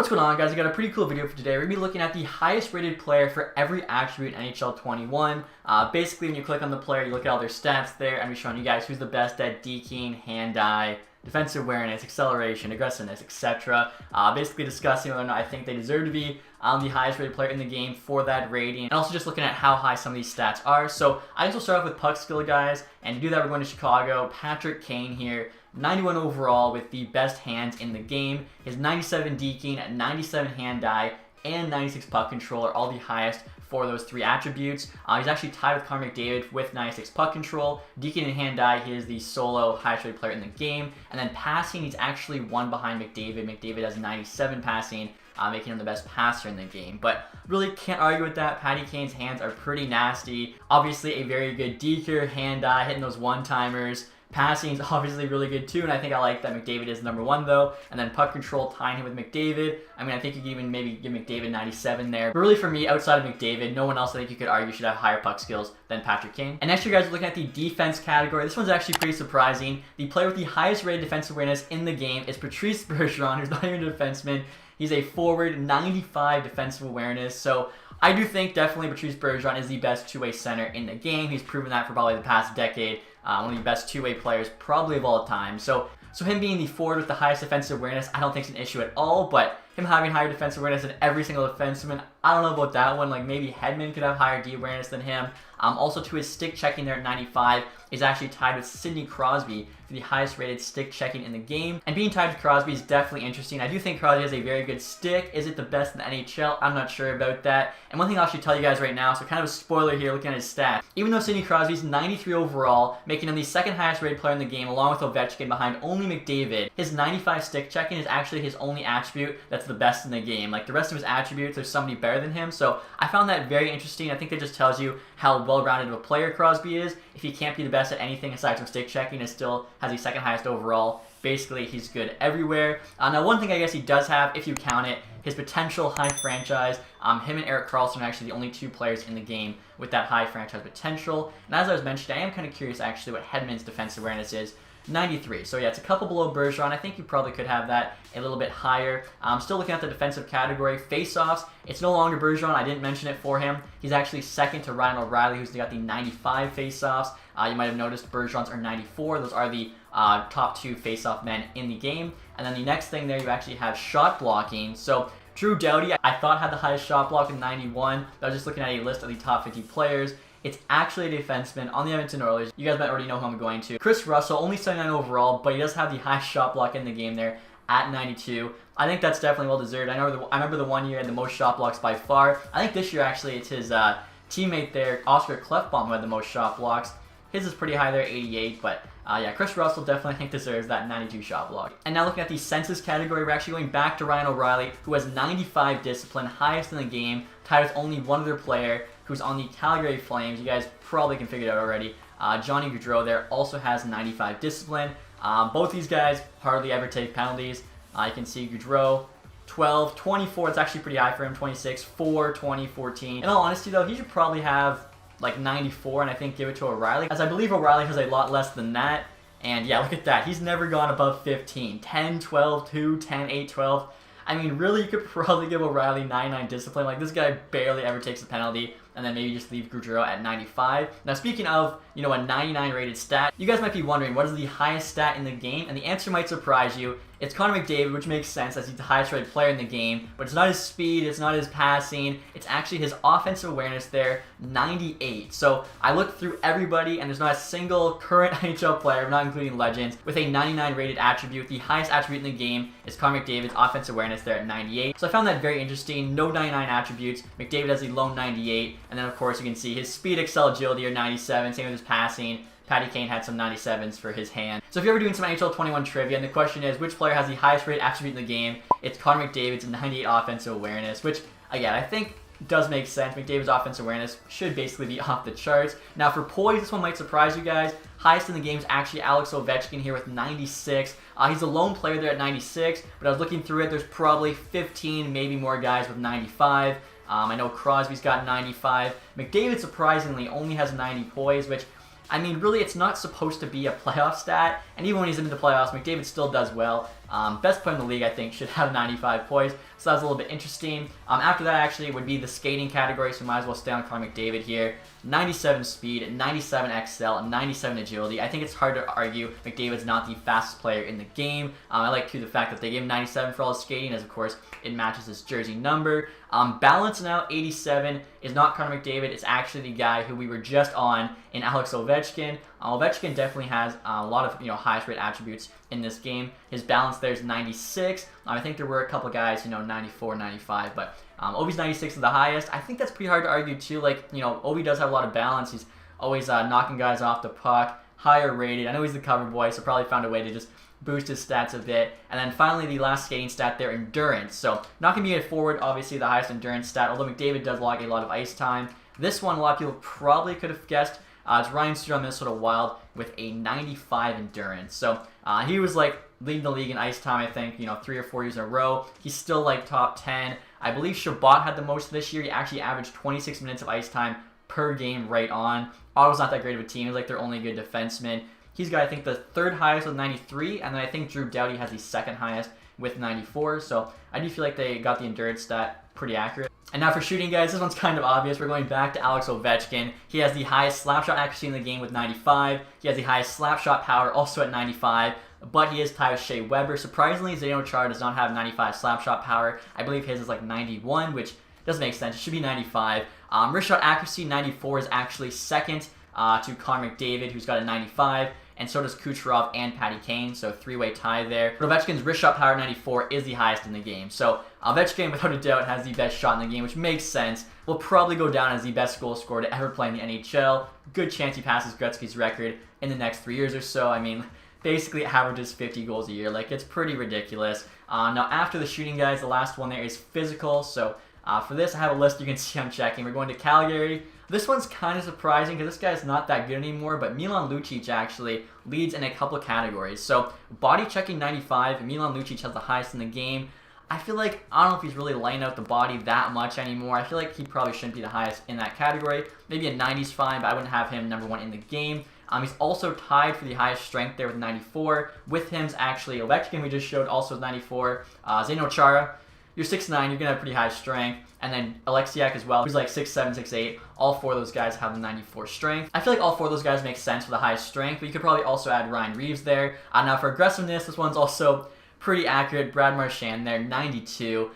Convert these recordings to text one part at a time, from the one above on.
What's going on, guys? I got a pretty cool video for today. We're going to be looking at the highest rated player for every attribute in NHL 21. Basically, when you click on the player, you look at all their stats there, and we're showing you guys who's the best at deking, hand-eye, defensive awareness, acceleration, aggressiveness, etc. Basically discussing whether or not I think they deserve to be the highest rated player in the game for that rating, and also just looking at how high some of these stats are. So I guess we'll start off with puck skill, guys, and to do that we're going to Chicago. Patrick Kane here, 91 overall with the best hands in the game. His 97 deking, 97 hand-eye, and 96 puck control are all the highest for those three attributes. He's actually tied with Connor McDavid with 96 puck control. Deking and hand-eye, he is the solo highest rated player in the game. And then passing, he's actually one behind McDavid. McDavid has 97 passing, making him the best passer in the game. But really can't argue with that. Patty Kane's hands are pretty nasty. Obviously a very good deker, hand-eye, hitting those one-timers. Passing is obviously really good too, and I think I like that McDavid is number one though. And then puck control, tying him with McDavid. I mean, I think you could even maybe give McDavid 97 there. But really for me, outside of McDavid, no one else I think you could argue should have higher puck skills than Patrick Kane. And next, you guys are looking at the defense category. This one's actually pretty surprising. The player with the highest rated defensive awareness in the game is Patrice Bergeron, who's not even a defenseman. He's a forward, 95 defensive awareness. So I do think definitely Patrice Bergeron is the best two-way center in the game. He's proven that for probably the past decade. One of the best two-way players probably of all time. So him being the forward with the highest defensive awareness, I don't think is an issue at all. But him having higher defensive awareness than every single defenseman, I don't know about that one. Like maybe Hedman could have higher D awareness than him. Also to his stick checking there at 95 is actually tied with Sidney Crosby for the highest rated stick checking in the game. And being tied with Crosby is definitely interesting. I do think Crosby has a very good stick. Is it the best in the NHL? I'm not sure about that. And one thing I'll actually tell you guys right now, so kind of a spoiler here looking at his stats. Even though Sidney Crosby's 93 overall, making him the second highest rated player in the game along with Ovechkin behind only McDavid, his 95 stick checking is actually his only attribute that's the best in the game. Like the rest of his attributes, there's somebody better than him. So I found that very interesting. I think that just tells you how well-rounded of a player Crosby is. If he can't be the best at anything aside from stick checking, and still has the second highest overall, basically he's good everywhere. Now one thing I guess he does have, if you count it, his potential high franchise. Him and Erik Karlsson are actually the only two players in the game with that high franchise potential. And as I was mentioning, I am kind of curious actually what Hedman's defensive awareness is. 93. So yeah, it's a couple below Bergeron. I think you probably could have that a little bit higher. Still looking at the defensive category. Face-offs, it's no longer Bergeron. I didn't mention it for him. He's actually second to Ryan O'Reilly, who's got the 95 face-offs. You might have noticed Bergeron's are 94. Those are the top two face-off men in the game. And then the next thing there, you actually have shot blocking. So Drew Doughty, I thought had the highest shot block in 91. I was just looking at a list of the top 50 players. It's actually a defenseman on the Edmonton Oilers. You guys might already know who I'm going to. Chris Russell, only 79 overall, but he does have the highest shot block in the game there at 92. I think that's definitely well deserved. I remember the one year had the most shot blocks by far. I think this year actually it's his teammate there, Oscar Klefbom, who had the most shot blocks. His is pretty high there, 88, but yeah, Chris Russell definitely I think deserves that 92 shot block. And now looking at the census category, we're actually going back to Ryan O'Reilly, who has 95 discipline, highest in the game, tied with only one other player who's on the Calgary Flames. You guys probably can figure it out already. Johnny Gaudreau there also has 95 discipline. Both these guys hardly ever take penalties. You can see Gaudreau, 12, 24, it's actually pretty high for him, 26, 4, 20, 14. In all honesty though, he should probably have like 94 and I think give it to O'Reilly, as I believe O'Reilly has a lot less than that. And yeah, look at that. He's never gone above 15. 10, 12, 2, 10, 8, 12. I mean, really, you could probably give O'Reilly 99 discipline. Like, this guy barely ever takes a penalty, and then maybe just leave Gaudreau at 95. Now, speaking of, you know, a 99 rated stat, you guys might be wondering, what is the highest stat in the game? And the answer might surprise you. It's Connor McDavid, which makes sense as he's the highest rated player in the game, but it's not his speed, it's not his passing, it's actually his offensive awareness there, 98. So I looked through everybody, and there's not a single current NHL player, not including legends, with a 99 rated attribute. The highest attribute in the game is Connor McDavid's offensive awareness there at 98. So I found that very interesting. No 99 attributes. McDavid has a lone 98, and then of course you can see his speed, excel, agility are 97, same with his passing. Patty Kane had some 97s for his hand. So if you're ever doing some NHL 21 trivia, and the question is, which player has the highest rated attribute in the game? It's Connor McDavid's 98 offensive awareness, which, again, I think does make sense. McDavid's offensive awareness should basically be off the charts. Now for Poise, this one might surprise you guys. Highest in the game is actually Alex Ovechkin here with 96. He's a lone player there at 96, but I was looking through it, there's probably 15, maybe more guys with 95. I know Crosby's got 95. McDavid, surprisingly, only has 90 Poise, which I mean, really, it's not supposed to be a playoff stat, and even when he's into the playoffs, McDavid still does well. Best player in the league, I think, should have 95 poise. So that was a little bit interesting. After that, actually, would be the skating category, so might as well stay on Connor McDavid here. 97 speed, 97 XL, 97 agility. I think it's hard to argue McDavid's not the fastest player in the game. I like, too, the fact that they gave him 97 for all his skating, as, of course, it matches his jersey number. Balance now, 87, is not Connor McDavid. It's actually the guy who we were just on in Alex Ovechkin. Ovechkin definitely has a lot of highest rate attributes in this game. His balance there is 96. I think there were a couple guys 94, 95, but Ovi's 96 is the highest. I think that's pretty hard to argue too. Like Ovi does have a lot of balance. He's always knocking guys off the puck, higher rated. I know he's the cover boy, so probably found a way to just boost his stats a bit. And then finally the last skating stat there, endurance. So not going to be a forward, obviously the highest endurance stat, although McDavid does log a lot of ice time. This one a lot of people probably could have guessed. It's Ryan Suter on Minnesota Wild with a 95 endurance. So he was like leading the league in ice time, I think, 3 or 4 years in a row. He's still like top 10. I believe Shabbat had the most this year. He actually averaged 26 minutes of ice time per game right on. Ottawa's not that great of a team. He's like their only good defenseman. He's got, I think, the third highest with 93, and then I think Drew Doughty has the second highest with 94. So I do feel like they got the endurance stat pretty accurate. And now for shooting, guys, this one's kind of obvious. We're going back to Alex Ovechkin. He has the highest slap shot accuracy in the game with 95. He has the highest slap shot power, also at 95. But he is tied with Shea Weber. Surprisingly, Zdeno Chara does not have 95 slap shot power. I believe his is like 91, which doesn't make sense. It should be 95. Wrist shot accuracy, 94 is actually second to Connor McDavid, who's got a 95. And so does Kucherov and Patty Kane, so three-way tie there. But Ovechkin's wrist shot power 94 is the highest in the game. So Ovechkin, without a doubt, has the best shot in the game, which makes sense. Will probably go down as the best goal scorer to ever play in the NHL. Good chance he passes Gretzky's record in the next 3 years or so. I mean, basically averages 50 goals a year. Like, it's pretty ridiculous. Now, after the shooting, guys, the last one there is physical. So for this, I have a list you can see I'm checking. We're going to Calgary. This one's kind of surprising because this guy's not that good anymore, but Milan Lucic actually leads in a couple of categories. So, body checking 95, Milan Lucic has the highest in the game. I feel like, I don't know if he's really laying out the body that much anymore. I feel like he probably shouldn't be the highest in that category. Maybe a 90's fine, but I wouldn't have him number one in the game. He's also tied for the highest strength there with 94. With him's actually Ovechkin, we just showed, also with 94. Zdeno Chara, you're 6'9", you're going to have pretty high strength. And then Alexiak as well, who's like 6'7", 6'8". All four of those guys have the 94 strength. I feel like all four of those guys make sense for the highest strength, but you could probably also add Ryan Reeves there. Now for aggressiveness, this one's also pretty accurate. Brad Marchand there, 92.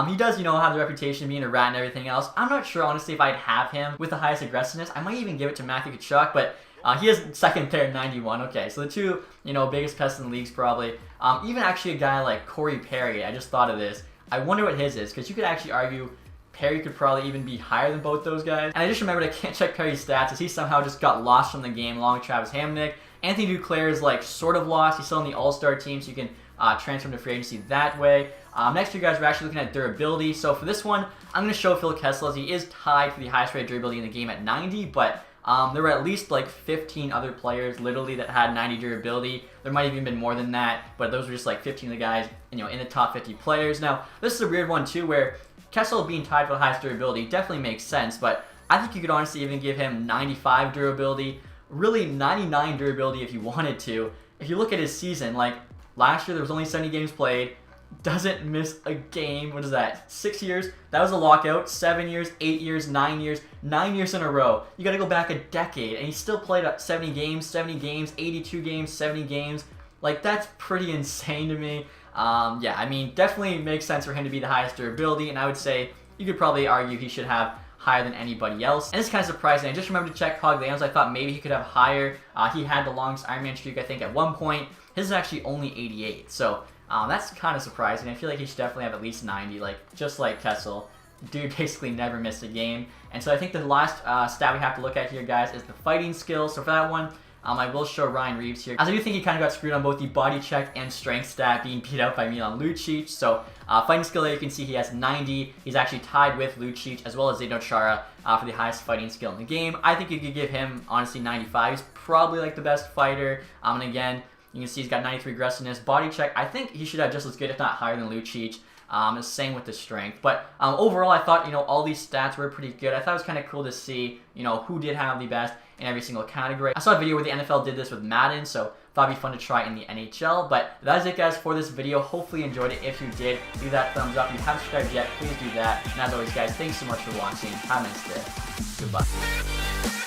He does, have the reputation of being a rat and everything else. I'm not sure, honestly, if I'd have him with the highest aggressiveness. I might even give it to Matthew Tkachuk, but he is second there, 91. Okay, so the two, biggest pests in the leagues probably. Even actually a guy like Corey Perry, I just thought of this. I wonder what his is, because you could actually argue Perry could probably even be higher than both those guys. And I just remembered I can't check Perry's stats as he somehow just got lost from the game along with Travis Hamonic. Anthony Duclair is like sort of lost. He's still on the All-Star team, so you can transfer him to free agency that way. Next few guys, we're actually looking at durability. So for this one, I'm going to show Phil Kessel as he is tied for the highest rated durability in the game at 90, but there were at least like 15 other players literally that had 90 durability. There might have even been more than that, but those were just like 15 of the guys, in the top 50 players. Now, this is a weird one too, where Kessel being tied for the highest durability definitely makes sense, but I think you could honestly even give him 95 durability, really 99 durability if you wanted to. If you look at his season, like last year there was only 70 games played, doesn't miss a game. What is that? 6 years? That was a lockout. 7 years, 8 years, 9 years, 9 years in a row. You got to go back a decade, and he still played 70 games, 82 games, 70 games. Like, that's pretty insane to me. Yeah, I mean, definitely makes sense for him to be the highest durability, and I would say you could probably argue he should have higher than anybody else. And it's kind of surprising. I just remembered to check Cogliano's. I thought maybe he could have higher. He had the longest Ironman streak, I think, at one point. His is actually only 88, so that's kind of surprising. I feel like he should definitely have at least 90, like just like Kessel. Dude basically never missed a game. And so I think the last stat we have to look at here, guys, is the fighting skills. So for that one, I will show Ryan Reeves here, as I do think he kind of got screwed on both the body check and strength stat, being beat out by Milan Lucic. So fighting skill there, you can see he has 90. He's actually tied with Lucic as well as Zdeno Chara for the highest fighting skill in the game. I think you could give him, honestly, 95. He's probably like the best fighter. And again, you can see he's got 93 aggressiveness. Body check, I think he should have just as good, if not higher than Lucic. Same with the strength. But overall, I thought, all these stats were pretty good. I thought it was kind of cool to see, who did have the best in every single category. I saw a video where the NFL did this with Madden, so thought it'd be fun to try in the NHL. But that is it, guys, for this video. Hopefully you enjoyed it. If you did, leave that thumbs up. If you haven't subscribed yet, please do that. And as always, guys, thanks so much for watching. Have a nice day. Goodbye.